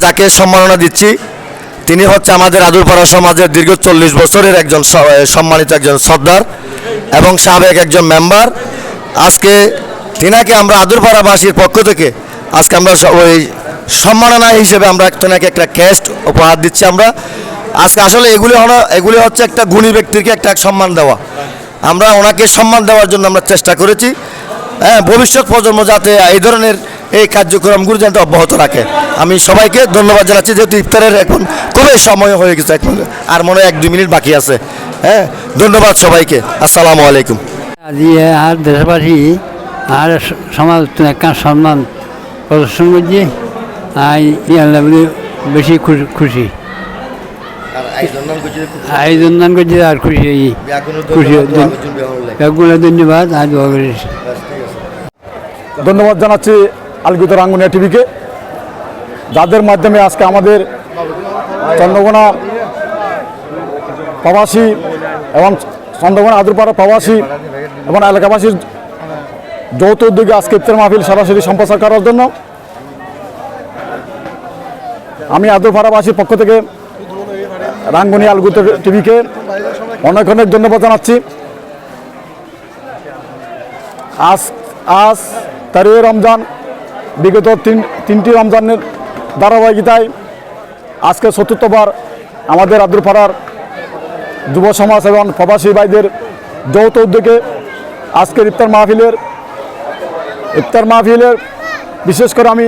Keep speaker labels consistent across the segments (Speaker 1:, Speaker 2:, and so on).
Speaker 1: যাকে সম্মাননা দিচ্ছি তিনি হচ্ছে আমাদের আদুরপাড়া সমাজের দীর্ঘ 40 বছরের একজন সম্মানিত একজন সর্দার এবং সাবেক একজন মেম্বার। আজকে তিনাকে আমরা আদুরপাড়াবাসীর পক্ষ থেকে আজকে আমরা ওই সম্মাননা হিসেবে আমরা তিনাকে একটা ক্যাশ উপহার দিচ্ছি। আমরা আজকে আসলে এগুলি হচ্ছে একটা গুণী ব্যক্তিকে একটা সম্মান দেওয়া। আমরা ওনাকে সম্মান দেওয়ার জন্য আমরা চেষ্টা করেছি, হ্যাঁ, ভবিষ্যৎ প্রজন্ম যাতে এই ধরনের এই কার্যক্রমগুলো যাতে অব্যাহত রাখে। আমি সবাইকে ধন্যবাদ জানাচ্ছি, যেহেতু ইফতারের এখন খুবই সময় হয়ে গেছে, এখন আর মনে হয় 1-2 মিনিট বাকি আছে। হ্যাঁ, ধন্যবাদ সবাইকে। আসসালামু আলাইকুম।
Speaker 2: আর দেশবাসী আর সমাজ একটা সম্মান প্রদর্শন করছি, বেশি খুশি আয়োজন করছি আর খুশি ধন্যবাদ। আর
Speaker 3: ধন্যবাদ জানাচ্ছি আলগিত রাঙ্গুনিয়া টিভিকে, যাদের মাধ্যমে আজকে আমাদের চন্দ্রকোনা প্রবাসী এবং চন্দ্রকোনা আদুরপাড়া প্রবাসী এবং এলাকাবাসীর যৌথ উদ্যোগে আজকে ইফতার মাহফিল সরাসরি সম্প্রচার করার জন্য আমি আদুরপাড়াবাসীর পক্ষ থেকে রাঙ্গুনিয়া আলগিত টিভিকে অনেক অনেক ধন্যবাদ জানাচ্ছি। আজ 13 রমজান, বিগত তিনটি রমজানের ধারাবাহিকতায় আজকে ৪র্থবার আমাদের আদুরপাড়ার যুব সমাজ এবং প্রবাসী ভাইদের যৌথ উদ্যোগে আজকের ইফতার মাহফিলের বিশেষ করে আমি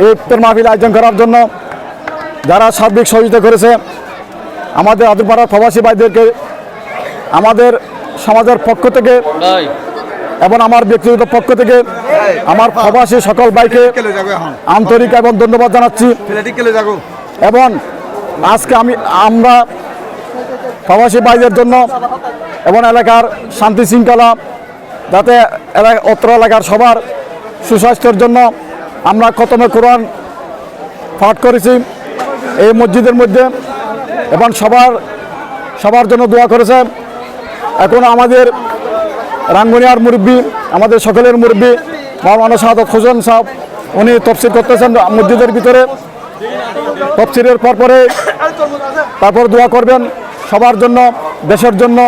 Speaker 3: এই ইফতার মাহফিল আয়োজন করার জন্য যারা সার্বিক সহযোগিতা করেছে আমাদের আদুরপাড়ার প্রবাসী ভাইদেরকে আমাদের সমাজের পক্ষ থেকে এবং আমার ব্যক্তিগত পক্ষ থেকে আমার প্রবাসী সকল ভাইকে আন্তরিক এবং ধন্যবাদ জানাচ্ছি। এবং আজকে আমরা প্রবাসী ভাইদের জন্য এবং এলাকার শান্তি শৃঙ্খলা যাতে অত্র এলাকার সবার সুস্বাস্থ্যের জন্য আমরা খতমে কোরআন পাঠ করেছি এই মসজিদের মধ্যে এবং সবার জন্য দোয়া করেছে। এখন আমাদের রাঙ্গুনিয়ার মুরব্বী, আমাদের সকলের মুরব্বী মাওলানা শাহাদাত হোসেন সাহেব, উনি তফসির করতেছেন মসজিদের ভিতরে। তফসিরের তারপর দোয়া করবেন সবার জন্য, দেশের জন্য,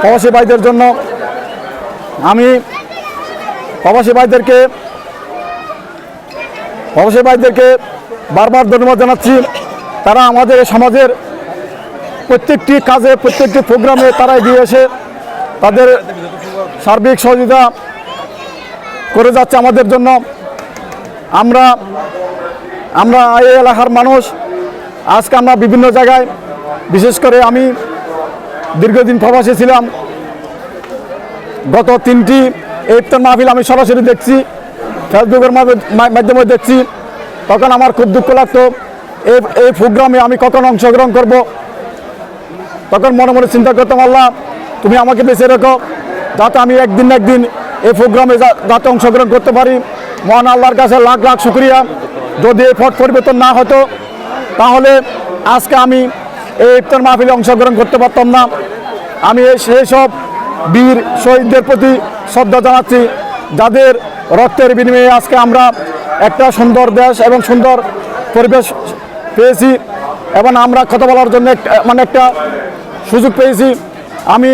Speaker 3: প্রবাসী ভাইদের জন্য। আমি প্রবাসী ভাইদেরকে বারবার ধন্যবাদ জানাচ্ছি। তারা আমাদের সমাজের প্রত্যেকটি কাজে, প্রত্যেকটি প্রোগ্রামে তারা এগিয়ে এসে তাদের সার্বিক সহযোগিতা করে যাচ্ছে আমাদের জন্য। আমরা এই এলাকার মানুষ আজকে আমরা বিভিন্ন জায়গায়, বিশেষ করে আমি দীর্ঘদিন প্রবাসী ছিলাম, গত 3টি ইফতার মাহফিল আমি সরাসরি দেখছি, ফেসবুকের মাধ্যমে দেখছি। তখন আমার খুব দুঃখ লাগতো এই প্রোগ্রামে আমি কখন অংশগ্রহণ করব। তখন মনে মনে চিন্তা করতাম, আল্লাহ তুমি আমাকে বেঁচে রেখো যাতে আমি একদিন না একদিন এই প্রোগ্রামে যাতে অংশগ্রহণ করতে পারি। মহান আল্লাহর কাছে লাখ লাখ শুকরিয়া। যদি এই পথ পরিবর্তন না হতো তাহলে আজকে আমি এই ইফতার মাহফিলে অংশগ্রহণ করতে পারতাম না। আমি সেই সব বীর শহীদদের প্রতি শ্রদ্ধা জানাচ্ছি, যাদের রক্তের বিনিময়ে আজকে আমরা একটা সুন্দর দেশ এবং সুন্দর পরিবেশ পেয়েছি এবং আমরা কথা বলার জন্য একটা সুযোগ পেয়েছি। আমি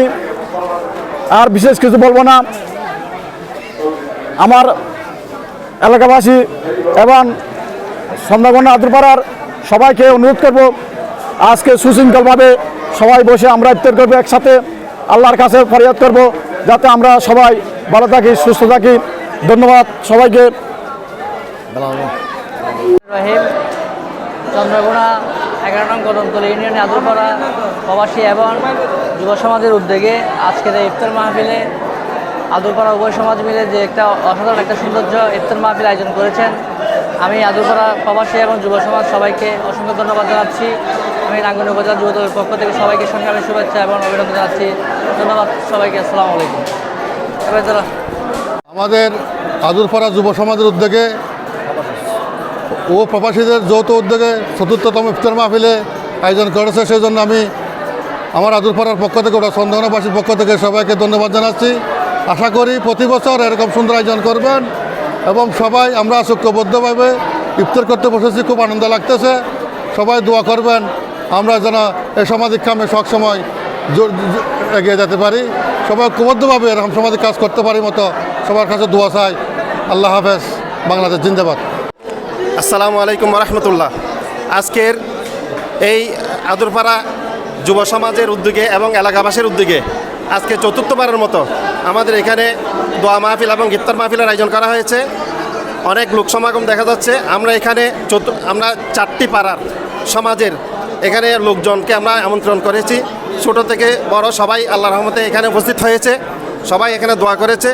Speaker 3: আর বিশেষ কিছু বলবো না। আমার এলাকাবাসী এবং চন্দ্রকোনা আদুরপাড়ার সবাইকে অনুরোধ করব, আজকে সুশৃঙ্খলভাবে সবাই বসে আমরা ইফতার করবো একসাথে, আল্লাহর কাছে ফরিয়াদ করব যাতে আমরা সবাই ভালো থাকি, সুস্থ থাকি। ধন্যবাদ সবাইকে।
Speaker 4: চন্দ্রকোনা 11 নং কদমতলী ইউনিয়নে আদুরপাড়া প্রবাসী এবং যুব সমাজের উদ্যোগে আজকের এই ইফতার মাহফিলে আদুরপাড়া উভয় সমাজ মিলে যে একটা অসাধারণ একটা সৌন্দর্য ইফতার মাহফিল আয়োজন করেছেন। আমি আদুরপাড়া প্রবাসী এবং যুব সমাজ সবাইকে অসংখ্য ধন্যবাদ জানাচ্ছি। আমি রাঙ্গুনিয়া উপজেলা যুব দলের পক্ষ থেকে সবাইকে সংগ্রামী শুভেচ্ছা এবং অভিনন্দন জানাচ্ছি। ধন্যবাদ সবাইকে। আসসালামু আলাইকুম।
Speaker 5: আমাদের আদুরপাড়া যুব সমাজের উদ্যোগে ও প্রবাসীদের যৌথ উদ্যোগে ৪র্থতম ইফতার মাহফিলে আয়োজন করেছে, সেই জন্য আমি আমার আদুরপাড়ার পক্ষ থেকে, ওটা চন্দ্রকোনাবাসীর পক্ষ থেকে সবাইকে ধন্যবাদ জানাচ্ছি। আশা করি প্রতি বছর এরকম সুন্দর আয়োজন করবেন এবং সবাই আমরা ঐক্যবদ্ধভাবে ইফতার করতে বসেছি, খুব আনন্দ লাগতেছে। সবাই দোয়া করবেন আমরা যেন এই সামাজিক কামে সবসময় এগিয়ে যেতে পারি, সবাই ঐক্যবদ্ধভাবে এরকম সামাজিক কাজ করতে পারি মতো সবার কাছে দোয়া চাই। আল্লাহ হাফেজ, বাংলাদেশ জিন্দাবাদ।
Speaker 6: আসসালামু আলাইকুম রহমতুল্লাহ। আজকের এই আদুরপাড়া যুব সমাজের উদ্যোগে এবং এলাকাবাসীর উদ্যোগে আজকে চতুর্থবারের মতো আমাদের এখানে দোয়া মাহফিল এবং ইফতার মাহফিলের আয়োজন করা হয়েছে। অনেক লোক সমাগম দেখা যাচ্ছে। আমরা এখানে আমরা 4টি পাড়ার সমাজের এখানে লোকজনকে আমরা আমন্ত্রণ করেছি। ছোট থেকে বড় সবাই আল্লাহর রহমতে এখানে উপস্থিত হয়েছে। সবাই এখানে দোয়া করেছে।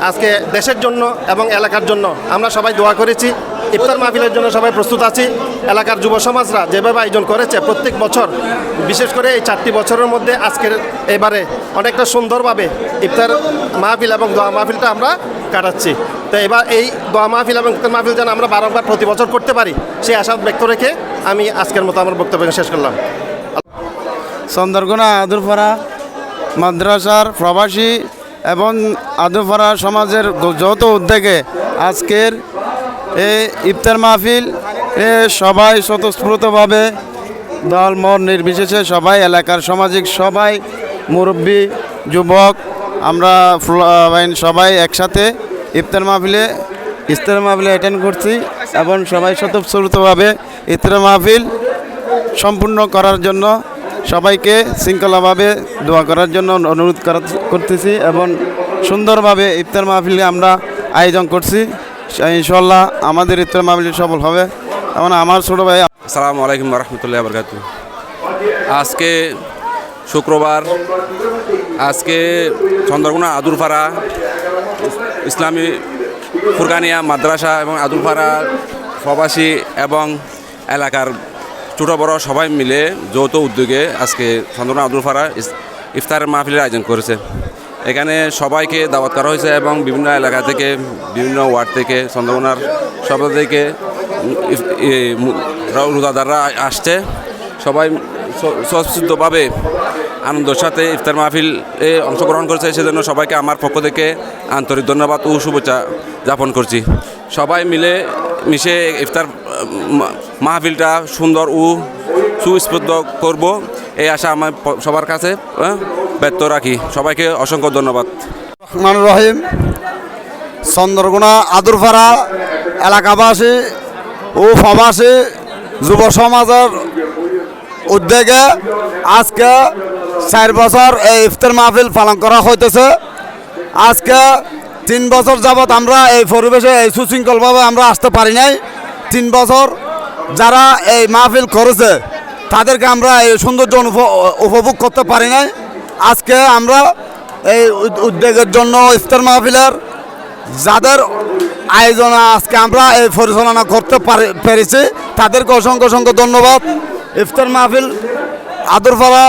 Speaker 6: আজকে দেশের জন্য এবং এলাকার জন্য আমরা সবাই দোয়া করেছি। ইফতার মাহফিলের জন্য সবাই প্রস্তুত আছি। এলাকার যুব সমাজরা যেভাবে আয়োজন করেছে প্রত্যেক বছর, বিশেষ করে এই 4টি বছরের মধ্যে আজকের এবারে অনেকটা সুন্দরভাবে ইফতার মাহফিল এবং দোয়া মাহফিলটা আমরা কাটাচ্ছি। তো এবার এই দোয়া মাহফিল এবং ইফতার মাহফিল যেন আমরা বারবার প্রতি বছর করতে পারি সেই আশা ব্যক্ত রেখে আমি আজকের মতো আমার বক্তব্য শেষ করলাম।
Speaker 7: চন্দ্রকোনা আদুরপাড়া মাদ্রাসার প্রবাসী এবং আদুরপাড়া সমাজের যৌথ উদ্যোগে আজকের এই ইফতার মাহফিল সবাই স্বতঃস্ফূর্তভাবে দল মত নির্বিশেষে সবাই এলাকার সামাজিক সবাই মুরব্বী যুবক আমরা সবাই একসাথে ইফতার মাহফিলে অ্যাটেন্ড করছি এবং সবাই স্বতঃস্ফূর্তভাবে ইফতার মাহফিল সম্পূর্ণ করার জন্য সবাইকে শৃঙ্খলাভাবে দোয়া করার জন্য অনুরোধ করতেছি এবং সুন্দরভাবে ইফতার মাহফিলে আমরা আয়োজন করছি। ইনশাল্লাহ আমাদের ইফতার মাহফিল সফল হবে। এবং আমার ছোটো ভাই।
Speaker 8: আসসালামু আলাইকুম রহমতুল্লাহ বরকাত। আজকে শুক্রবার, আজকে চন্দ্রকোনা আদুরপাড়া ইসলামী ফুরকানিয়া মাদ্রাসা এবং আদুরপাড়া প্রবাসী এবং এলাকার ছোটো বড় সবাই মিলে যৌথ উদ্যোগে আজকে চন্দ্রকোনা আদুরপাড়া ইফতার মাহফিলের আয়োজন করেছে। এখানে সবাইকে দাওয়াত করা হয়েছে এবং বিভিন্ন এলাকা থেকে, বিভিন্ন ওয়ার্ড থেকে, চন্দ্রকোনার সব থেকে রোজাদাররা আসছে। সবাই স্বচ্ছন্দভাবে আনন্দের সাথে ইফতার মাহফিলে অংশগ্রহণ করেছে। সেজন্য সবাইকে আমার পক্ষ থেকে আন্তরিক ধন্যবাদ ও শুভেচ্ছা জ্ঞাপন করছি। সবাই মিশে ইফতার মাহফিলটা সুন্দর ও সুস্পষ্ট করব এই আশা আমার সবার কাছে ব্যক্ত রাখি। সবাইকে অসংখ্য ধন্যবাদ।
Speaker 1: রহমান রহিম। চন্দ্রকোনা আদুরপাড়া এলাকাবাসী ও প্রবাসী যুব সমাজের উদ্যোগে আজকে 4 বছর এই ইফতার মাহফিল পালন করা হইতেছে। আজকে 3 বছর যাবৎ আমরা এই পরিবেশে এই সুশৃঙ্খলভাবে আমরা আসতে পারি নাই। 3 বছর যারা এই মাহফিল করেছে তাদেরকে আমরা এই সৌন্দর্য উপভোগ করতে পারি নাই। আজকে আমরা এই উদ্যোগের জন্য ইফতার মাহফিলের যাদের আয়োজনে আজকে আমরা এই পরিচালনা করতে পেরেছি তাদেরকে অসংখ্য অসংখ্য ধন্যবাদ। ইফতার মাহফিল আদুরপাড়া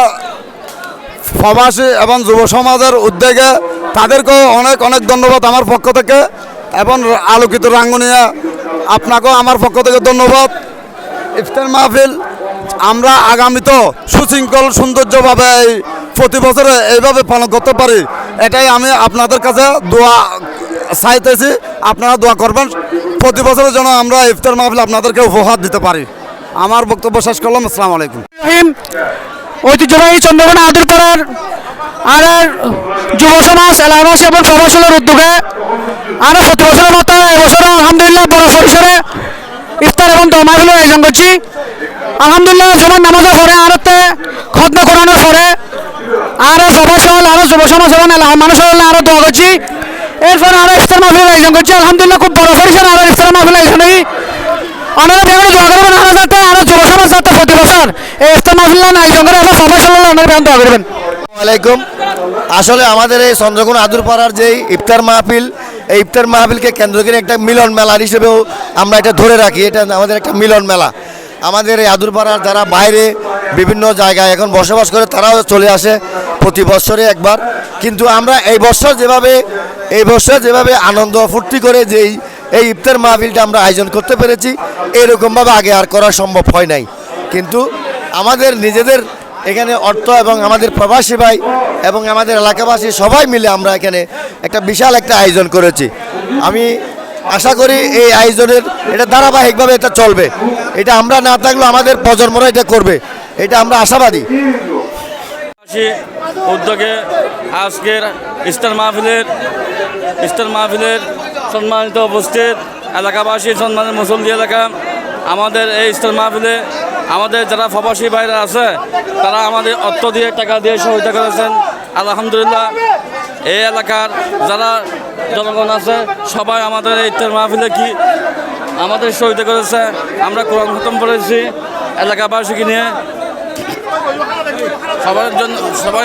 Speaker 1: প্রবাসী এবং যুব সমাজের উদ্যোগে তাদেরকেও অনেক অনেক ধন্যবাদ আমার পক্ষ থেকে এবং আলোকিত রাঙ্গুনিয়া আপনাকেও আমার পক্ষ থেকে ধন্যবাদ। ইফতার মাহফিল আমরা আগামীতেও সুশৃঙ্খল সৌন্দর্যভাবে এই প্রতি বছরে এইভাবে পালন করতে পারি, এটাই আমি আপনাদের কাছে দোয়া চাইতেছি। আপনারা দোয়া করবেন প্রতি বছরের জন্য আমরা ইফতার মাহফিল আপনাদেরকে উপহার দিতে পারি। আমার বক্তব্য শেষ করলাম। আসসালামু আলাইকুম।
Speaker 9: ঐতিহ্যবাহী চন্দ্রকোনা আদুরপাড়ার আর যুব সমাজ এলাকাবাসী এবং প্রবাসীদের উদ্যোগে আরও প্রতি বছরের মতো এবছর আলহামদুলিল্লাহ বড় পরিসরে ইফতার এবং দোয়া মাহফিলের আয়োজন করছি। আলহামদুলিল্লাহ জুমার নামাজের পরে আরতে খতম করানোর পরে আরও প্রবাসী হল আরও যুব সমাজ এবং মানুষের হলে আরও দোয়া করছি। এরপরে আরও ইফতার মাহফিলের আয়োজন করছি। আলহামদুলিল্লাহ খুব বড় পরিসরে আরও ইফতার মাহফিলের আয়োজন করি। অনেকে বেগুনে দোয়া করবেন আরও যাতে আরও যুব সমাজ যাতে প্রতি বছর এই ইফতার মাহফিল আয়োজন করে এবং প্রবাসী হল অনেক বেগুন দোয়া করবেন।
Speaker 1: আলাইকুম। আসলে আমাদের এই চন্দ্রকোনা আদুরপাড়ার যে ইফতার মাহফিল, এই ইফতার মাহফিলকে কেন্দ্র করে একটা মিলন মেলা হিসেবেও আমরা এটা ধরে রাখি। এটা আমাদের একটা মিলন মেলা। আমাদের এই আদুরপাড়ার যারা বাইরে বিভিন্ন জায়গায় এখন বসবাস করে তারাও চলে আসে প্রতি বছরে একবার। কিন্তু আমরা এই বছর যেভাবে আনন্দ ফুর্তি করে যেই এই ইফতার মাহফিলটা আমরা আয়োজন করতে পেরেছি, এরকমভাবে আগে আর করা সম্ভব হয় নাই। কিন্তু আমাদের নিজেদের এখানে অর্থ এবং আমাদের প্রবাসী ভাই এবং আমাদের এলাকাবাসী সবাই মিলে আমরা এখানে একটা বিশাল একটা আয়োজন করেছি। আমি আশা করি এই আয়োজনের এটা ধারাবাহিকভাবে এটা চলবে। এটা আমরা না থাকলেও আমাদের প্রজন্মরা এটা করবে, এটা আমরা আশাবাদী।
Speaker 10: উদ্যোগে আজকের ইফতার মাহফিলের সম্মানিত উপস্থিত এলাকাবাসী, সম্মানিত মুসল্লি এলাকা, আমাদের এই ইফতার মাহফিলে আমাদের যারা প্রবাসী ভাইরা আছে তারা আমাদের অর্থ দিয়ে, টাকা দিয়ে সহায়তা করেছেন। আলহামদুলিল্লাহ, এই এলাকার যারা জনগণ আছে সবাই আমাদের এই ইফতার মাহফিলে আমাদের সহায়তা করেছে। আমরা কোরআন খতম করেছি এলাকাবাসীকে নিয়ে, সবার জন্য সবাই।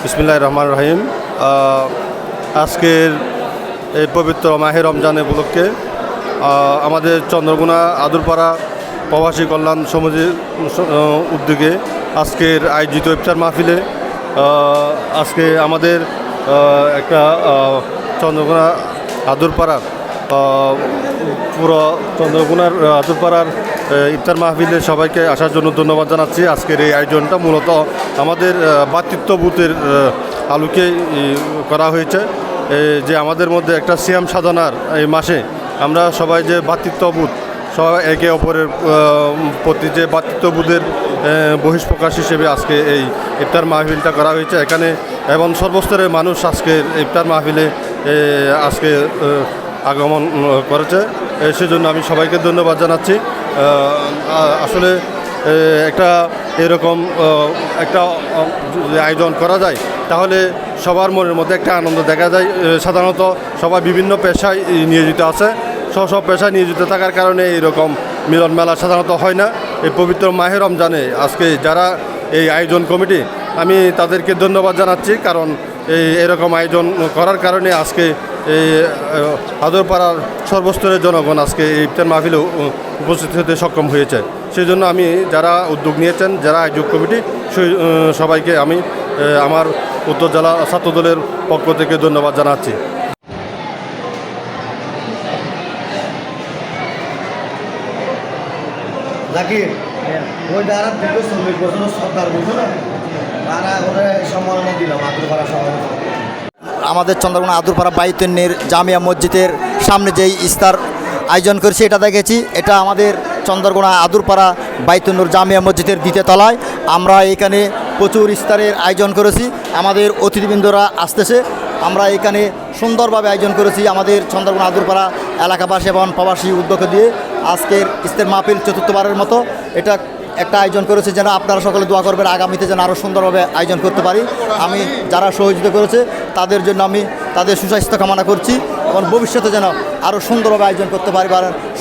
Speaker 5: বিসমিল্লাহির রহমানির রহিম। আজকের এই পবিত্র মাহে রমজান উপলক্ষে আমাদের চন্দ্রকোনা আদুরপাড়া প্রবাসী কল্যাণ সমিতির উদ্যোগে আজকের আয়োজিত ইফতার মাহফিলে আজকে আমাদের একটা চন্দ্রকোনা আদুরপাড়ার পুরো চন্দ্রকোনার আদুরপাড়ার ইফতার মাহফিলে সবাইকে আসার জন্য ধন্যবাদ জানাচ্ছি। আজকের এই আয়োজনটা মূলত আমাদের ভ্রাতৃত্ববোধের আলোকে করা হয়েছে, যে আমাদের মধ্যে একটা সিয়াম সাধনার এই মাসে আমরা সবাই যে ভ্রাতৃত্ববোধ, সবাই একে অপরের প্রতি যে ভ্রাতৃত্ববোধের বহিঃপ্রকাশ হিসেবে আজকে এই ইফতার মাহফিলটা করা হয়েছে এখানে, এবং সর্বস্তরের মানুষ আজকের ইফতার মাহফিলে আজকে আগমন করেছে। সেজন্য আমি সবাইকে ধন্যবাদ জানাচ্ছি। আসলে একটা এরকম একটা আয়োজন করা যায় তাহলে সবার মনের মধ্যে একটা আনন্দ দেখা যায়। সাধারণত সবাই বিভিন্ন পেশায় নিয়োজিত আছে, সব পেশায় নিয়োজিত থাকার কারণে এইরকম মিলন মেলা সাধারণত হয় না। এই পবিত্র মাহে রমজানে আজকে যারা এই আয়োজন কমিটি, আমি তাদেরকে ধন্যবাদ জানাচ্ছি, কারণ এরকম আয়োজন করার কারণে আজকে এই আদরপাড়ার সর্বস্তরের জনগণ আজকে এই ইফতার মাহফিলে উপস্থিত হতে সক্ষম হয়েছে। সেই জন্য আমি যারা উদ্যোগ নিয়েছেন, যারা আয়োজক কমিটি, সবাইকে আমি আমার উত্তর জেলা ছাত্রদলের পক্ষ থেকে ধন্যবাদ জানাচ্ছি।
Speaker 1: জাকির ওই দ্বারা দীর্ঘ 40 বছর সরকার বুঝলো না, তারা ওরা সম্মাননা দিলাম আদুরপাড়া সমাজ। আমাদের চন্দ্রকোনা আদুরপাড়া বাইতুন্নির জামিয়া মসজিদের সামনে যেই ইফতার আয়োজন করেছি এটা দেখেছি, এটা আমাদের চন্দ্রকোনা আদুরপাড়া বাইতুন্নুর জামিয়া মসজিদের দ্বিতীয় তলায়। আমরা এখানে প্রচুর ইফতারের আয়োজন করেছি, আমাদের অতিথিবৃন্দরা আসতেছে। আমরা এখানে সুন্দরভাবে আয়োজন করেছি আমাদের চন্দ্রকোনা আদুরপাড়া এলাকাবাসী এবং প্রবাসী উদ্যোগ দিয়ে আজকের ইফতার মাহফিল চতুর্থবারের মতো এটা একটা আয়োজন করেছে, যেন আপনারা সকলে দোয়া করবেন আগামীতে যেন আরও সুন্দরভাবে আয়োজন করতে পারি। আমি যারা সহযোগিতা করেছে তাদের জন্য আমি তাদের সুস্বাস্থ্য কামনা করছি, এবং ভবিষ্যতে যেন আরও সুন্দরভাবে আয়োজন করতে পারি।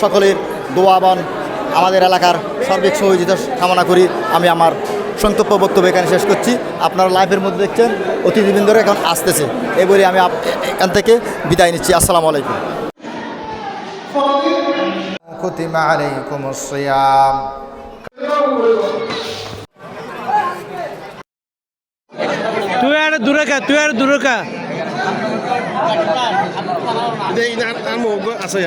Speaker 1: সকলের দোয়া এবং আমাদের এলাকার সার্বিক সহযোগিতা কামনা করি। আমি আমার সংক্ষিপ্ত বক্তব্য এখানে শেষ করছি। আপনারা লাইভের মধ্যে দেখছেন অতিথিবৃন্দরা এখন আসতেছে, এই বলে আমি এখান থেকে বিদায় নিচ্ছি। আসসালামু আলাইকুম। কুতিবা আলাইকুমুস সিয়াম।
Speaker 9: তুই আর দূরে কা
Speaker 6: আছে